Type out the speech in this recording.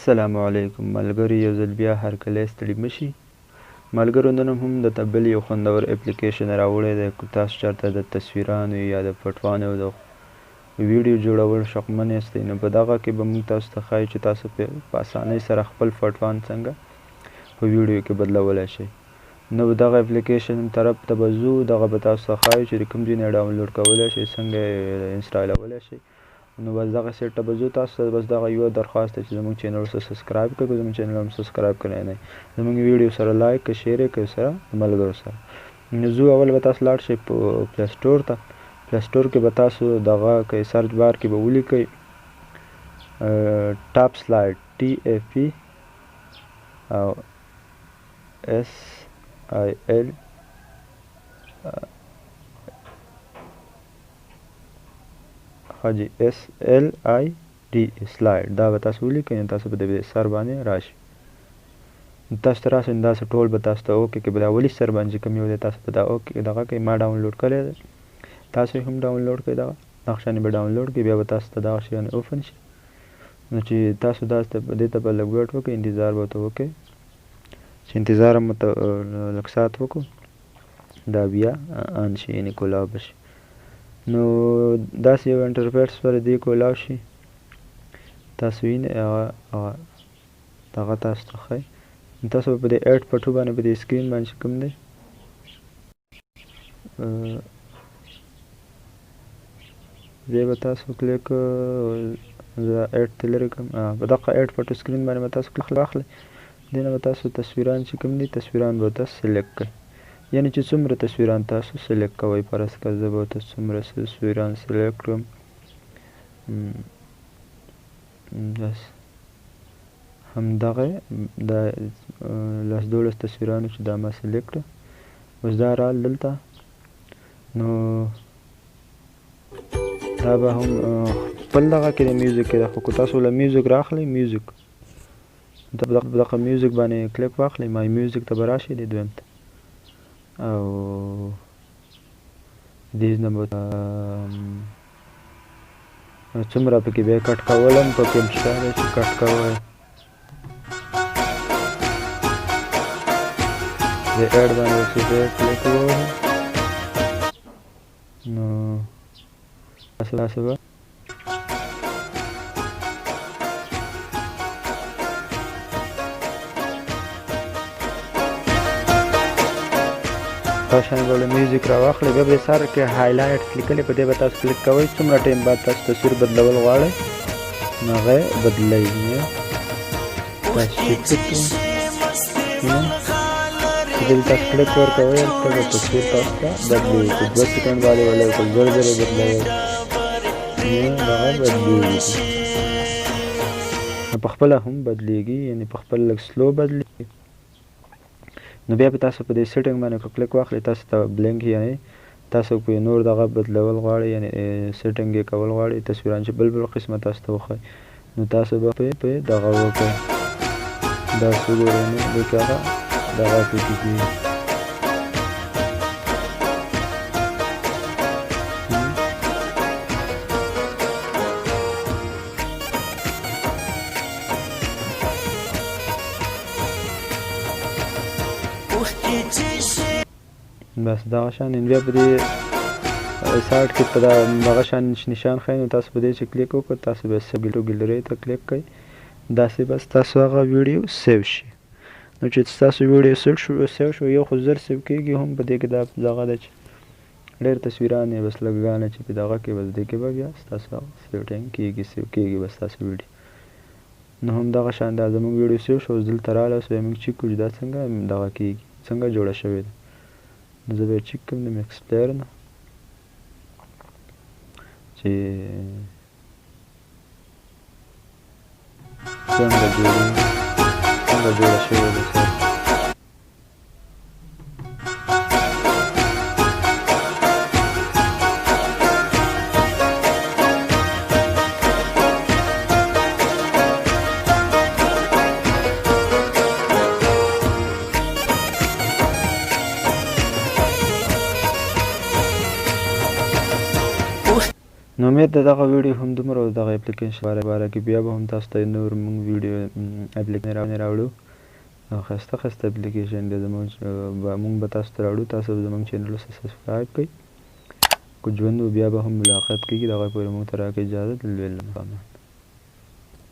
السلام علیکم ملګرو، یو ځل بیا هرکلی ستړي مه شئ. ملګرو، نن هم درته بل یو خوندور اپلیکیشن راوړی دی. که تاسو چېرته د تصویرانو یا د پټوانو د ویډیو جوړول شوقمن یاستئ، نو په دغه کې به موږ تاسو ته ښایو چې تاسو په اسانۍ سره خپل پټوان څنګه په ویډیو کې بدلولی شئ. نو دغه اپلیکیشن طرف ته به ځو، دغه به تاسو ته ښایو چې د کوم ځای نه یې ډاونلوډ کولی شئ، څنګه یې انسټالولی شئ. نو بس دغه سیټ ته به ځو. تاسو ته بس دغه یوه درخواست دی چې زموږ چینل ورسره سبسکرایب کړئ. که زموږ چینل هم سبسکرایب کړی نه یې، زموږ ویډیو سره لایک کړئ، شیر یې کړئ سره ملګرو سره. نو ځو، اول به تاسو لاړ شئ په پلی سټور ته. پلی سټور کې به تاسو دغه کوئ، سرچ بار کې به ولیکئ ټاپ سلایډ TAP او SIL SLID سلایډ. دا به تاسو ولیکئ، نو تاسو به د دې سر باندې راشئ. تاسو ته راشئ، نو داسې ټول به تاسو ته اوکې کې به دا اولي سر باندې چې کوم یو دی تاسو به دا اوکې دغه کوئ. ما ډاونلوډ کړی دی، تاسو یې هم ډاونلوډ کړئ. دغه شیان به ډاونلوډ کړئ، بیا به تاسو ته دغه شیان اوپن شي. نو چې تاسو دې ته به لږ ویټ وکړئ، انتظار به ورته وکړئ چې انتظار هم ورته لږ ساعت وکړو، دا بیا آن شي، یعنې کولاو به شي. نو داسې یو انټرفیس پر دې کولاو شي. تاسو وینئ هغه دغه تاسو ته ښایي. تاسو به په دې ایډ پټو باندې په دې سکرین باندې چې کوم دی دې به تاسو کلیک زه ایډ ته لرې کړم. په دغه ایډ پټو سکرین باندې به تاسو کلیک واخلئ. دې نه به تاسو تصویران چې کوم دي تصویران به ورته سلیکټ کړئ، یعنې چې څومره تصویران تاسو سلیکټ کوئ. فرض کړه زه به ورته څومره تصویران سلیکټ کړم، بس همدغه د 10-12 تصویرانو چې دا ما سلیکټ کړه. اوس دا رال دلته، نو دا به هم خپل دغه کې د میوزیک کې ده، خو که تاسو له میوزیک راخلئ، میوزیک دغه میوزیک باندې کلیک واخلئ، مای میوزیک ته به راشئ د دویم ته، او دې نه به څومره پکې بیا کټ کول هم پکې شته دی چې کټ کوئ. د ایډ باندې چې بیا کلیک ووهئ، نو تاسو به تاسو شان ډول میوزیک راواخلئ. بیا به سر کې هایلایټس لیکلي، په دې به تاسو کلیک کوئ. څومره ټایم بعد تاسو تصویر بدلول غواړئ، نو هغه یې بدلوئ. دلته تاسو کلیک ورکوئ، هلته به تصویر تاسو ته بدلېږي. په 2 سکنډ باندې به لږ زر زر بدلوئ، نو دغه بدلېږي. نو په خپله هم بدلېږي، یعنې په خپل لږ سلو بدلېږي. نو بیا به تاسو په دې سیټینګ باندې که کلیک واخلئ، تاسو ته بلینک، یعنې تاسو کوی نور دغه بدلول غواړئ، یعنې سیټینګ یې کول غواړئ، تصویران چې بل قسمه تاسو ته وښایي، نو تاسو به په دغه وکړئ. داسې وګورئ، نو دې کې هغه دغه پکې کېږي. بس دغه شان بیا په دې سایډ کې په دغه شان نشان ښایي، نو تاسو په دې چې کلیک وکړئ، تاسو به سیو ګیلرۍ ته کلیک کړئ. داسې بس تاسو هغه ویډیو سیو شي. نو چې ستاسو ویډیو سیو شو، یو خو زر سیو کېږي هم، په دې کې دغه ده چې ډېر تصویران یې بس لږګانه چې په دغه کې بس دې کې به بیا ستاسو سیټینګ کېږي، سیو کېږي بس ستاسو ویډیو. نو هم دغه شان دا زموږ ویډیو سیو شو. اوس دلته راغلی، اوس بیا موږ چیک کړو چې دا څنګه دغه کېږي، څنګه جوړه شوې ده. نو زه به یې چیک کړم د میکس پلیر نه چې څنګه جوړه شوې ده. نو امید ده دغه ویډیو هم دومره و دغه اپلیکیشن باره کې بیا به هم تاسو ته نور موږ ویډیو اپلیکیشن راوړو ښایسته ښایسته اپلیکیشن دی موږ به تاسو ته راوړو تاسو به زموږ چینل سبسکرایب کړئ که ژوند و بیا به هم ملاقات کیږي د هغې پورې موږ ته راکړئ اجازه د لوی